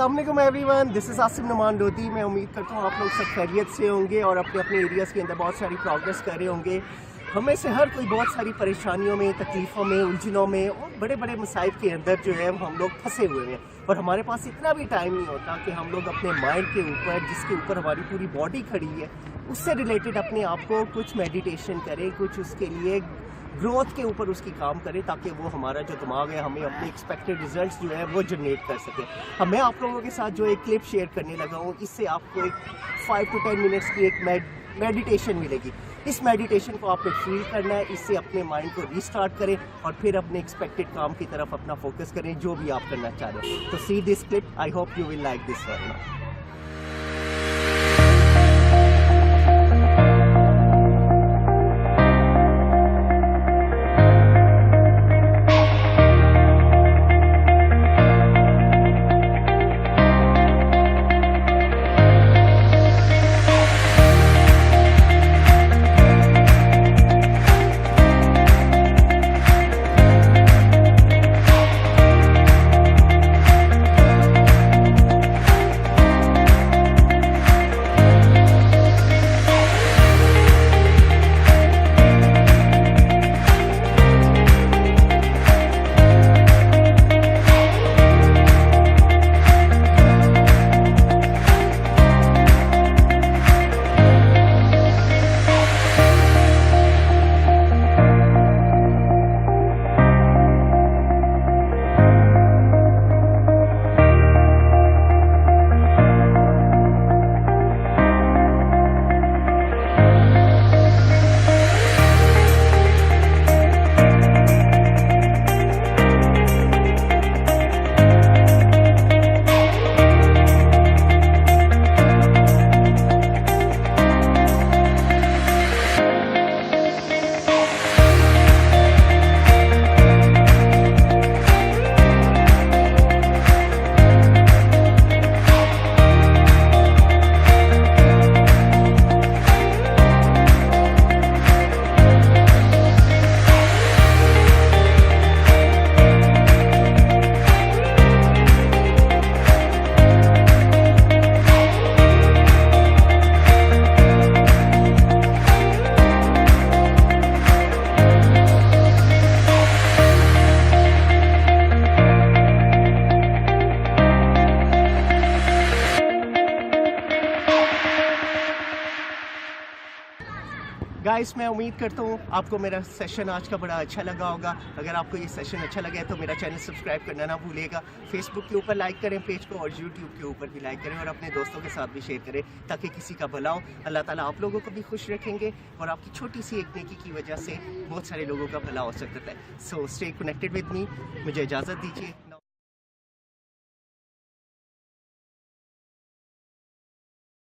अस्सलाम वालेकुम everyone, this is Asim Numan Lodhi. मैं उम्मीद करता हूँ आप लोग सब खैरियत से होंगे और अपने अपने एरियाज़ के अंदर बहुत सारी प्रोग्रेस कर रहे होंगे। हमें से हर कोई बहुत सारी परेशानियों में, तकलीफ़ों में, उलझनों में और बड़े बड़े मसाइब के अंदर जो है हम लोग फंसे हुए हैं और हमारे पास इतना भी टाइम नहीं होता कि हम लोग अपने माइंड के ऊपर, जिसके ऊपर हमारी पूरी बॉडी खड़ी है, उससे रिलेटेड अपने आप को कुछ मेडिटेशन करें, कुछ उसके लिए ग्रोथ के ऊपर उसकी काम करें ताकि वो हमारा जो दिमाग है हमें अपने एक्सपेक्टेड रिजल्ट्स जो है वो जनरेट कर सके। मैं आप लोगों के साथ जो एक क्लिप शेयर करने लगा हूँ, इससे आपको एक 5 to 10 मिनट्स की एक मेडिटेशन मिलेगी। इस मेडिटेशन को आपने फील करना है, इससे अपने माइंड को रीस्टार्ट करें और फिर अपने एक्सपेक्टेड काम की तरफ अपना फोकस करें, जो भी आप करना चाह रहे हैं। तो see this clip, I hope you will like this one now. Guys, मैं उम्मीद करता हूँ आपको मेरा सेशन आज का बड़ा अच्छा लगा होगा। अगर आपको ये सेशन अच्छा लगा है तो मेरा चैनल सब्सक्राइब करना ना भूलिएगा। फेसबुक के ऊपर लाइक करें पेज को और यूट्यूब के ऊपर भी लाइक करें और अपने दोस्तों के साथ भी शेयर करें ताकि किसी का भला हो। अल्लाह ताला आप लोगों को भी खुश रखेंगे और आपकी छोटी सी एक नेकी की वजह से बहुत सारे लोगों का भला हो सकता है। So stay connected with me, मुझे इजाज़त दीजिए।